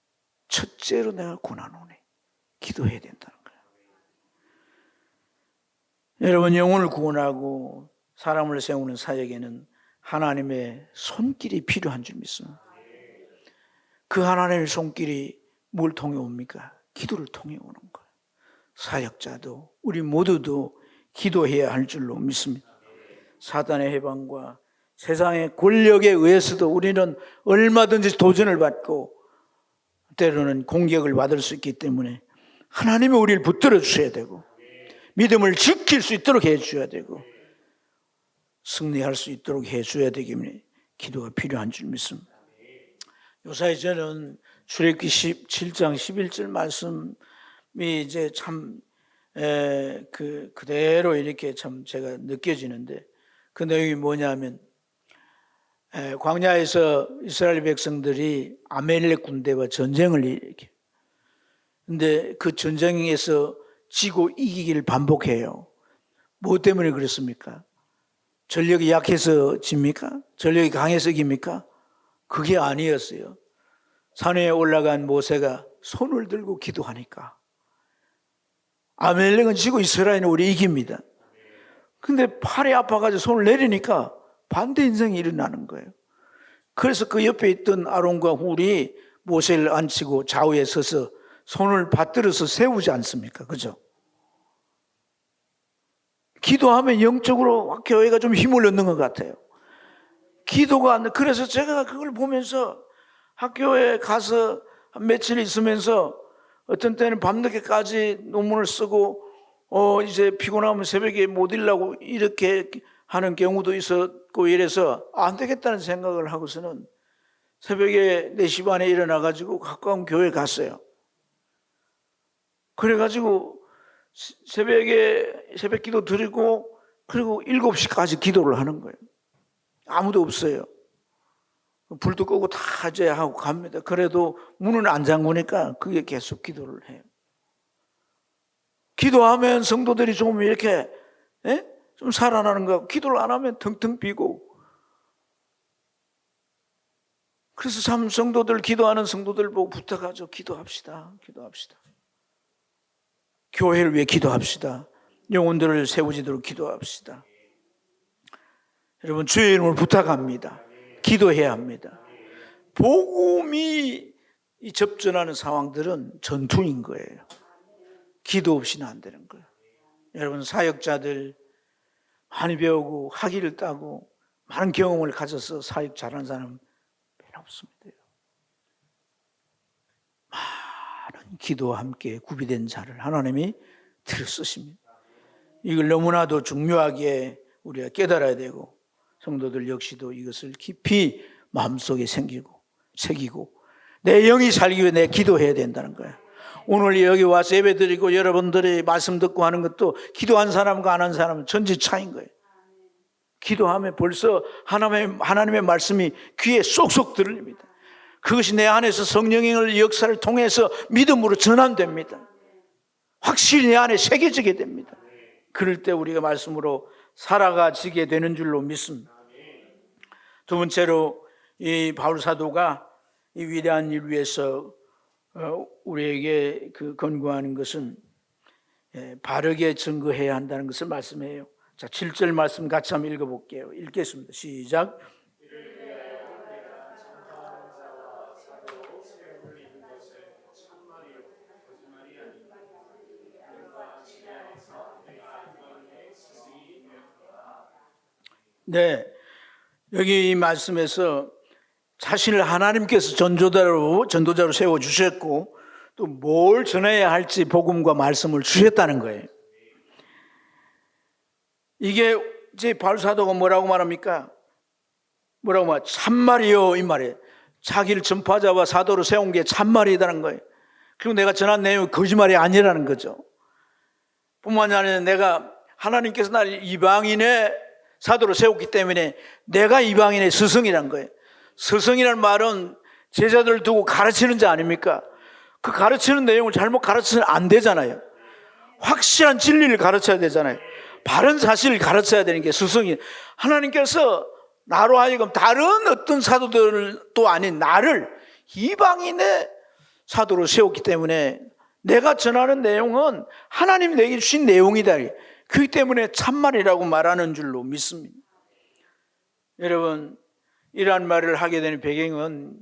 첫째로 내가 고난오니 기도해야 된다는 거예요. 여러분, 영혼을 구원하고 사람을 세우는 사역에는 하나님의 손길이 필요한 줄 믿습니다. 그 하나님의 손길이 뭘 통해 옵니까? 기도를 통해 오는 거예요. 사역자도 우리 모두도 기도해야 할 줄로 믿습니다. 사단의 해방과 세상의 권력에 의해서도 우리는 얼마든지 도전을 받고 때로는 공격을 받을 수 있기 때문에 하나님이 우리를 붙들어 주셔야 되고 믿음을 지킬 수 있도록 해 주셔야 되고 승리할 수 있도록 해 줘야 되기 때문에 기도가 필요한 줄 믿습니다. 요사이 저는 출애굽기 17장 11절 말씀이 이제 참 그대로 이렇게 참 제가 느껴지는데 그 내용이 뭐냐면 광야에서 이스라엘 백성들이 아말렉 군대와 전쟁을 일으켜요. 근데 그 전쟁에서 지고 이기기를 반복해요. 뭐 때문에 그렇습니까? 전력이 약해서 집니까? 전력이 강해서 이깁니까? 그게 아니었어요. 산 위에 올라간 모세가 손을 들고 기도하니까 아말렉은 지고 이스라엘은 우리 이깁니다. 근데 팔이 아파가지고 손을 내리니까 반대 인생이 일어나는 거예요. 그래서 그 옆에 있던 아론과 훌이 모세를 앉히고 좌우에 서서 손을 받들어서 세우지 않습니까? 그죠? 기도하면 영적으로 교회가 좀 힘을 얻는 것 같아요. 기도가 안 돼. 그래서 제가 그걸 보면서 학교에 가서 한 며칠 있으면서 어떤 때는 밤늦게까지 논문을 쓰고 이제 피곤하면 새벽에 못 일라고 이렇게 하는 경우도 있었고 이래서 안 되겠다는 생각을 하고서는 새벽에 4시 반에 일어나가지고 가까운 교회에 갔어요. 그래가지고 새벽 기도 드리고 그리고 7시까지 기도를 하는 거예요. 아무도 없어요. 불도 끄고 다 이제 하고 갑니다. 그래도 문은 안 잠그니까 그게 계속 기도를 해요. 기도하면 성도들이 좀 이렇게 좀 살아나는 거. 기도를 안 하면 텅텅 비고 그래서 참 성도들, 기도하는 성도들 보고 부탁하죠. 기도합시다. 기도합시다. 교회를 위해 기도합시다. 영혼들을 세우지도록 기도합시다. 여러분, 주의 이름을 부탁합니다. 기도해야 합니다. 복음이 접전하는 상황들은 전투인 거예요. 기도 없이는 안 되는 거예요. 여러분, 사역자들 많이 배우고 학위를 따고 많은 경험을 가져서 사역 잘하는 사람 별로 없습니다. 많은 기도와 함께 구비된 자를 하나님이 들여 쓰십니다. 이걸 너무나도 중요하게 우리가 깨달아야 되고, 성도들 역시도 이것을 깊이 마음속에 새기고 내 영이 살기 위해 내가 기도해야 된다는 거예요. 오늘 여기 와서 예배드리고 여러분들이 말씀 듣고 하는 것도 기도한 사람과 안 한 사람은 천지 차이인 거예요. 기도하면 벌써 하나님의 말씀이 귀에 쏙쏙 들립니다. 그것이 내 안에서 성령의 역사를 통해서 믿음으로 전환됩니다. 확실히 내 안에 새겨지게 됩니다. 그럴 때 우리가 말씀으로 살아가지게 되는 줄로 믿습니다. 두 번째로 이 바울 사도가 이 위대한 일 위해서 우리에게 권고하는 것은 바르게 증거해야 한다는 것을 말씀해요. 자, 7절 말씀 같이 한번 읽어볼게요. 읽겠습니다. 시작. 네, 여기 이 말씀에서 자신을 하나님께서 전도자로 세워주셨고 또 뭘 전해야 할지 복음과 말씀을 주셨다는 거예요. 이게 이제 바울 사도가 뭐라고 말합니까? 참말이요, 이 말이에요. 자기를 전파자와 사도로 세운 게 참말이라는 거예요. 그리고 내가 전한 내용이 거짓말이 아니라는 거죠. 뿐만이 아니라 내가 하나님께서 나를 이방인의 사도로 세웠기 때문에 내가 이방인의 스승이란 거예요. 스승이라는 말은 제자들을 두고 가르치는 자 아닙니까? 그 가르치는 내용을 잘못 가르치면 안 되잖아요. 확실한 진리를 가르쳐야 되잖아요. 바른 사실을 가르쳐야 되는 게 스승이에요. 하나님께서 나로 하여금 다른 어떤 사도들도 아닌 나를 이방인의 사도로 세웠기 때문에 내가 전하는 내용은 하나님이 내게 주신 내용이다. 그렇기 때문에 참말이라고 말하는 줄로 믿습니다. 여러분, 이러한 말을 하게 되는 배경은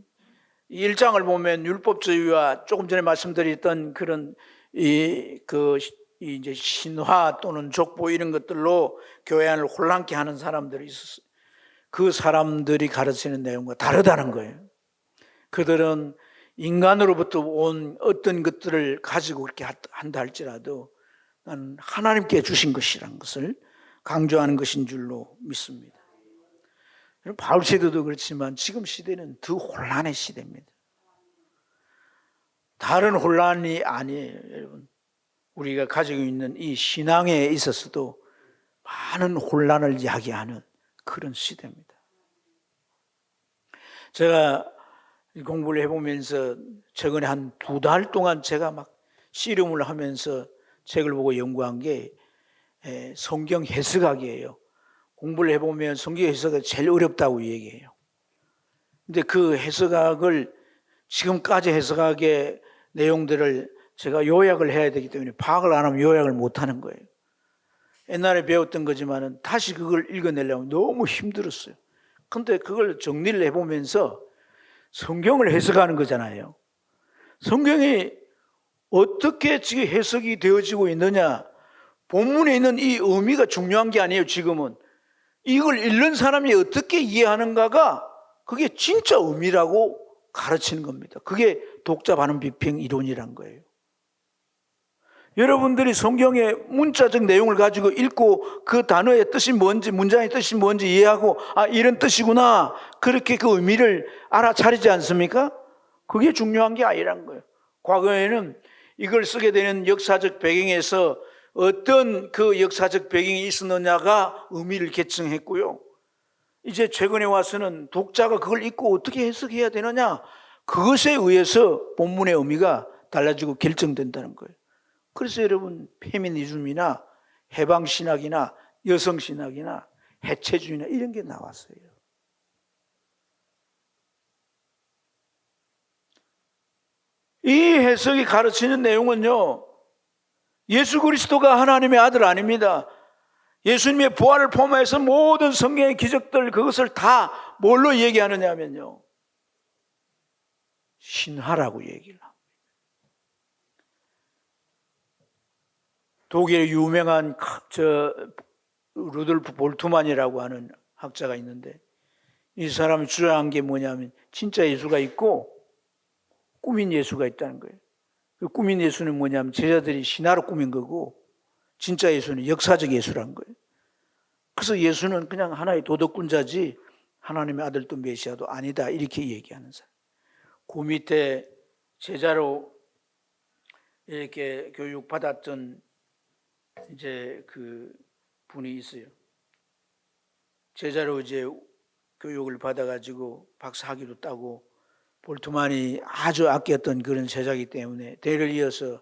1장을 보면 율법주의와 조금 전에 말씀드렸던 그런 이제 신화 또는 족보 이런 것들로 교회 안을 혼란케 하는 사람들이 있었어요. 그 사람들이 가르치는 내용과 다르다는 거예요. 그들은 인간으로부터 온 어떤 것들을 가지고 그렇게 한다 할지라도 나는 하나님께 주신 것이라는 것을 강조하는 것인 줄로 믿습니다. 바울 시대도 그렇지만 지금 시대는 더 혼란의 시대입니다. 다른 혼란이 아니에요, 여러분. 우리가 가지고 있는 이 신앙에 있어서도 많은 혼란을 야기하는 그런 시대입니다. 제가 공부를 해보면서 최근에 한 2달 동안 제가 막 씨름을 하면서 책을 보고 연구한 게 성경 해석학이에요. 공부를 해보면 성경 해석이 제일 어렵다고 얘기해요. 근데 그 해석학을 지금까지 해석학의 내용들을 제가 요약을 해야 되기 때문에 파악을 안 하면 요약을 못 하는 거예요. 옛날에 배웠던 거지만은 다시 그걸 읽어내려면 너무 힘들었어요. 근데 그걸 정리를 해보면서 성경을 해석하는 거잖아요. 성경이 어떻게 지금 해석이 되어지고 있느냐, 본문에 있는 이 의미가 중요한 게 아니에요. 지금은 이걸 읽는 사람이 어떻게 이해하는가가 그게 진짜 의미라고 가르치는 겁니다. 그게 독자 반응 비평 이론이란 거예요. 여러분들이 성경의 문자적 내용을 가지고 읽고 그 단어의 뜻이 뭔지, 문장의 뜻이 뭔지 이해하고 이런 뜻이구나, 그렇게 그 의미를 알아차리지 않습니까? 그게 중요한 게 아니란 거예요. 과거에는 이걸 쓰게 되는 역사적 배경에서 어떤 그 역사적 배경이 있었느냐가 의미를 결정했고요. 이제 최근에 와서는 독자가 그걸 읽고 어떻게 해석해야 되느냐, 그것에 의해서 본문의 의미가 달라지고 결정된다는 거예요. 그래서 여러분, 페미니즘이나 해방신학이나 여성신학이나 해체주의나 이런 게 나왔어요. 이 해석이 가르치는 내용은요, 예수 그리스도가 하나님의 아들 아닙니다. 예수님의 부활을 포함해서 모든 성경의 기적들, 그것을 다 뭘로 얘기하느냐 하면요, 신화라고 얘기를 합니다. 독일의 유명한 루돌프 볼트만이라고 하는 학자가 있는데, 이 사람이 주장한 게 뭐냐면 진짜 예수가 있고 꾸민 예수가 있다는 거예요. 그 꾸민 예수는 뭐냐면 제자들이 신화로 꾸민 거고, 진짜 예수는 역사적 예수란 거예요. 그래서 예수는 그냥 하나의 도덕군자지 하나님의 아들도 메시아도 아니다, 이렇게 얘기하는 사람. 그 밑에 제자로 이렇게 교육받았던 이제 그 분이 있어요. 제자로 이제 교육을 받아가지고 박사학위도 따고, 볼트만이 아주 아꼈던 그런 제자이기 때문에 대를 이어서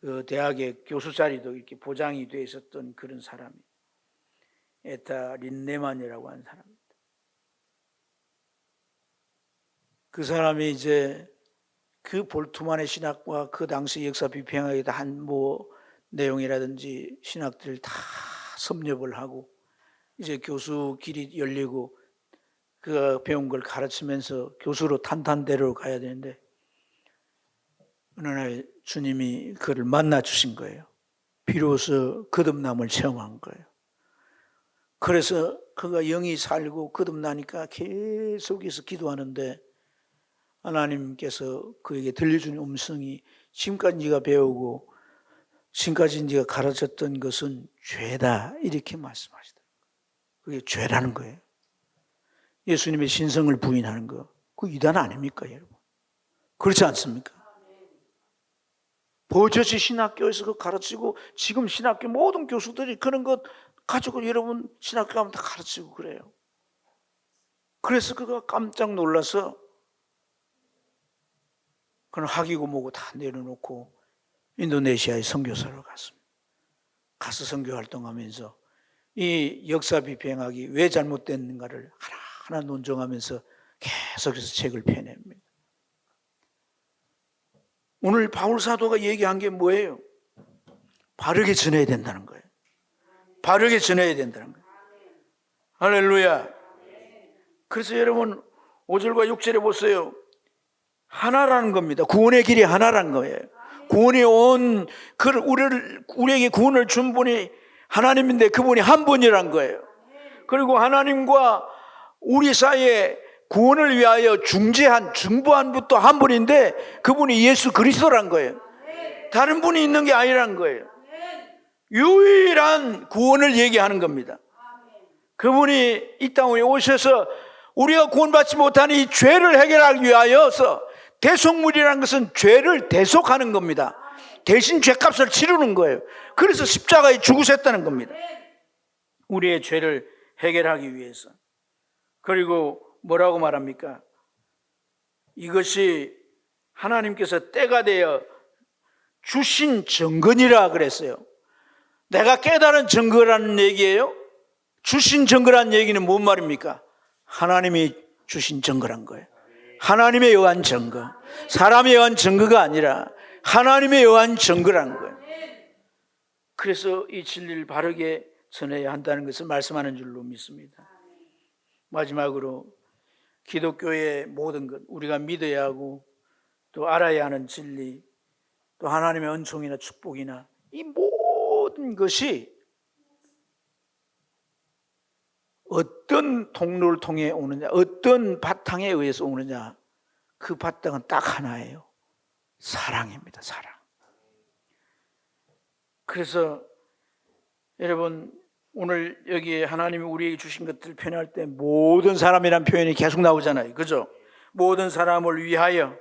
그 대학의 교수 자리도 이렇게 보장이 돼 있었던 그런 사람이 에타 린네만이라고 하는 사람입니다. 그 사람이 이제 그 볼트만의 신학과 그 당시 역사 비평하기도 한 뭐 내용이라든지 신학들을 다 섭렵을 하고, 이제 교수 길이 열리고 그 배운 걸 가르치면서 교수로 탄탄대로 가야 되는데, 어느 날 주님이 그를 만나 주신 거예요. 비로소 거듭남을 체험한 거예요. 그래서 그가 영이 살고 거듭나니까 계속해서 기도하는데, 하나님께서 그에게 들려주는 음성이 지금까지 네가 배우고 지금까지 네가 가르쳤던 것은 죄다, 이렇게 말씀하시더라고요. 그게 죄라는 거예요. 예수님의 신성을 부인하는 거, 그 이단 아닙니까, 여러분? 그렇지 않습니까? 버젓이 신학교에서 그 가르치고, 지금 신학교 모든 교수들이 그런 것 가지고 여러분 신학교 가면 다 가르치고 그래요. 그래서 그가 깜짝 놀라서 그는 학위고 뭐고 다 내려놓고 인도네시아에 선교사로 갔습니다. 가서 선교 활동하면서 이 역사 비평학이 왜 잘못됐는가를 하나하나 논증하면서 계속해서 책을 펴냅니다. 오늘 바울 사도가 얘기한 게 뭐예요? 바르게 전해야 된다는 거예요. 바르게 전해야 된다는 거예요. 할렐루야. 그래서 여러분 5절과 6절에 보세요. 하나라는 겁니다. 구원의 길이 하나라는 거예요. 구원이 온, 우리에게 구원을 준 분이 하나님인데 그분이 한 분이란 거예요. 그리고 하나님과 우리 사이에 구원을 위하여 중보한 분도 한 분인데 그분이 예수 그리스도란 거예요. 다른 분이 있는 게 아니란 거예요. 유일한 구원을 얘기하는 겁니다. 그분이 이 땅에 오셔서 우리가 구원받지 못하는 이 죄를 해결하기 위하여서, 대속물이라는 것은 죄를 대속하는 겁니다. 대신 죄값을 치르는 거예요. 그래서 십자가에 죽으셨다는 겁니다. 우리의 죄를 해결하기 위해서. 그리고 뭐라고 말합니까? 이것이 하나님께서 때가 되어 주신 증거니라 그랬어요. 내가 깨달은 증거라는 얘기예요. 주신 증거라는 얘기는 뭔 말입니까? 하나님이 주신 증거란 거예요. 하나님에 의한 증거, 사람에 의한 증거가 아니라 하나님에 의한 증거라는 거예요. 그래서 이 진리를 바르게 전해야 한다는 것을 말씀하는 줄로 믿습니다. 마지막으로 기독교의 모든 것, 우리가 믿어야 하고 또 알아야 하는 진리, 또 하나님의 은총이나 축복이나 이 모든 것이 어떤 통로를 통해 오느냐, 어떤 바탕에 의해서 오느냐, 그 바탕은 딱 하나예요. 사랑입니다. 사랑. 그래서 여러분 오늘 여기에 하나님이 우리에게 주신 것들을 표현할 때 모든 사람이라는 표현이 계속 나오잖아요. 그죠? 모든 사람을 위하여,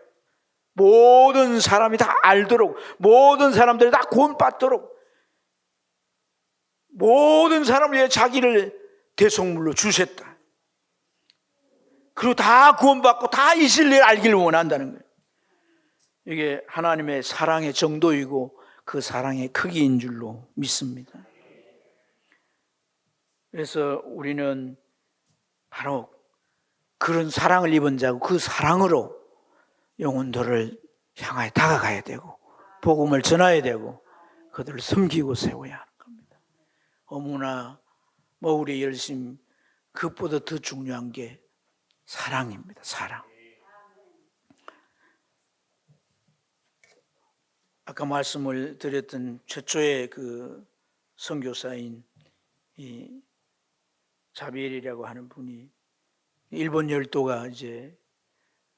모든 사람이 다 알도록, 모든 사람들이 다 구원받도록, 모든 사람을 위해 자기를 대속물로 주셨다. 그리고 다 구원받고 다 이 진리를 알기를 원한다는 거예요. 이게 하나님의 사랑의 정도이고 그 사랑의 크기인 줄로 믿습니다. 그래서 우리는 바로 그런 사랑을 입은 자고 그 사랑으로 영혼들을 향하여 다가가야 되고 복음을 전해야 되고 그들을 섬기고 세워야 하는 겁니다. 어머나 우리의 열심, 그것보다 더 중요한 게 사랑입니다. 사랑. 아까 말씀을 드렸던 최초의 그 선교사인 이 자비엘이라고 하는 분이 일본 열도가 이제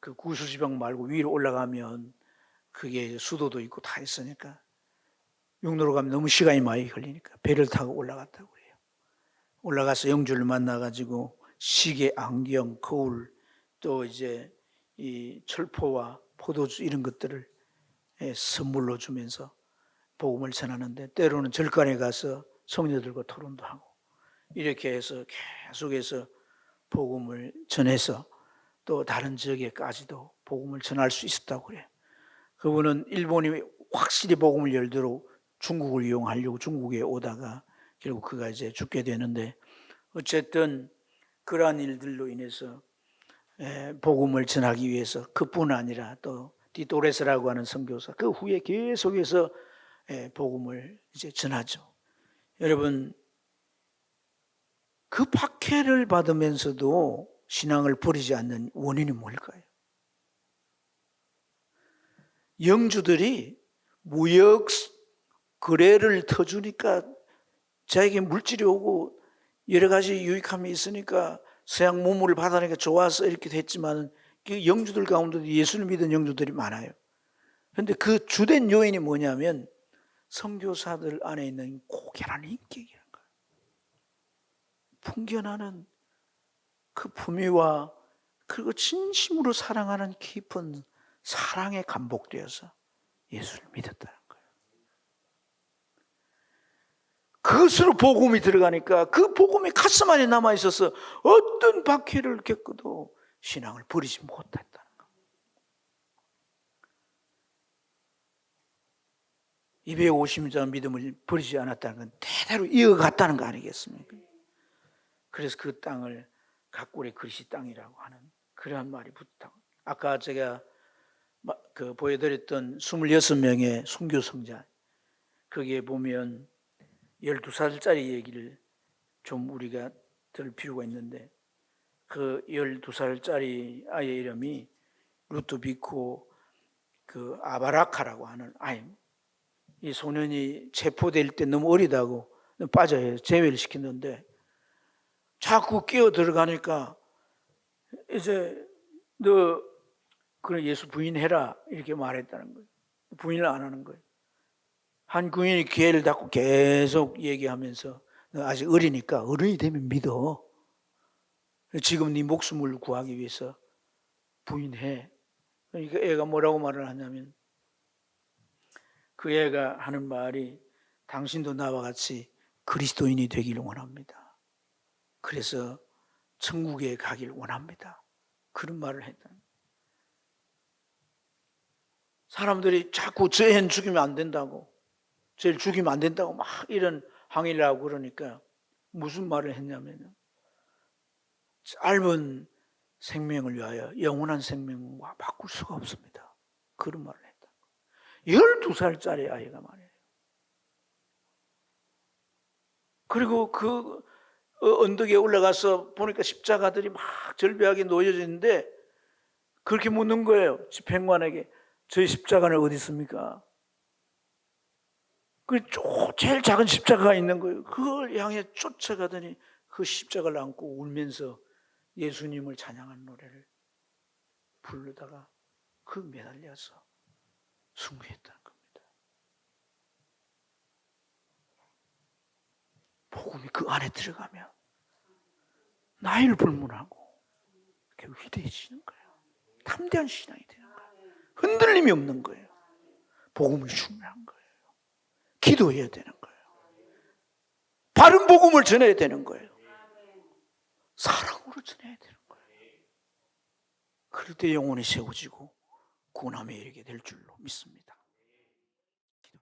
그 구수지방 말고 위로 올라가면 그게 수도도 있고 다 있으니까 육로로 가면 너무 시간이 많이 걸리니까 배를 타고 올라갔다고 그래요. 올라가서 영주를 만나가지고 시계, 안경, 거울 또 이제 이 철포와 포도주 이런 것들을 선물로 주면서 복음을 전하는데 때로는 절간에 가서 성녀들과 토론도 하고 이렇게 해서 계속해서 복음을 전해서 또 다른 지역에까지도 복음을 전할 수 있었다고 그래요. 그분은 일본이 확실히 복음을 열도록 중국을 이용하려고 중국에 오다가 결국 그가 이제 죽게 되는데 어쨌든 그러한 일들로 인해서 복음을 전하기 위해서 그뿐 아니라 또 디토레스라고 하는 선교사 그 후에 계속해서 복음을 이제 전하죠. 여러분 그 박해를 받으면서도 신앙을 버리지 않는 원인이 뭘까요? 영주들이 무역 거래를 터주니까 자에게 물질이 오고 여러 가지 유익함이 있으니까 서양 문물을 받아내니까 좋아서 이렇게 됐지만 그 영주들 가운데도 예수를 믿은 영주들이 많아요. 그런데 그 주된 요인이 뭐냐면 선교사들 안에 있는 고결한 인격이라는 거예요. 풍겨나는 그 품위와 그리고 진심으로 사랑하는 깊은 사랑에 감복되어서 예수를 믿었다는 거예요. 그것으로 복음이 들어가니까 그 복음이 가슴 안에 남아있어서 어떤 박해를 겪어도 신앙을 버리지 못했다는 거예요. 250년 믿음을 버리지 않았다는 건 대대로 이어갔다는 거 아니겠습니까? 그래서 그 땅을 각골의 그리시 땅이라고 하는 그러한 말이 붙다고. 아까 제가 보여드렸던 26명의 순교성자 거기에 보면 12살짜리 얘기를 좀 우리가 들을 필요가 있는데 그 12살짜리 아이의 이름이 루트비코 그 아바라카라고 하는 아이입니다. 이 소년이 체포될 때 너무 어리다고 빠져요. 제외를 시켰는데 자꾸 끼어 들어가니까 이제 너 그래 예수 부인해라 이렇게 말했다는 거예요. 부인을 안 하는 거예요. 한 군인이 기회를 닫고 계속 얘기하면서 너 아직 어리니까 어른이 되면 믿어. 지금 네 목숨을 구하기 위해서 부인해. 그러니까 애가 뭐라고 말을 하냐면 그 애가 하는 말이 당신도 나와 같이 그리스도인이 되기를 원합니다. 그래서 천국에 가길 원합니다. 그런 말을 했다. 사람들이 자꾸 저 애는 죽이면 안 된다고 쟤를 죽이면 안 된다고 막 이런 항의를 하고 그러니까 무슨 말을 했냐면 짧은 생명을 위하여 영원한 생명과 바꿀 수가 없습니다. 그런 말을 했다. 12살짜리 아이가 말이에요. 그리고 그 언덕에 올라가서 보니까 십자가들이 막 절벽하게 놓여져 있는데 그렇게 묻는 거예요. 집행관에게 저희 십자가는 어디 있습니까? 그 제일 작은 십자가가 있는 거예요. 그걸 향해 쫓아가더니 그 십자가를 안고 울면서 예수님을 찬양하는 노래를 부르다가 그 매달려서 순교했다는 겁니다. 복음이 그 안에 들어가면 나이를 불문하고 이렇게 위대해지는 거예요. 담대한 신앙이 되는 거예요. 흔들림이 없는 거예요. 복음이 중요한 거예요. 기도해야 되는 거예요. 바른 복음을 전해야 되는 거예요. 사랑으로 전해야 되는 거예요. 그럴 때 영혼이 세워지고 구원함에 이르게 될 줄로 믿습니다.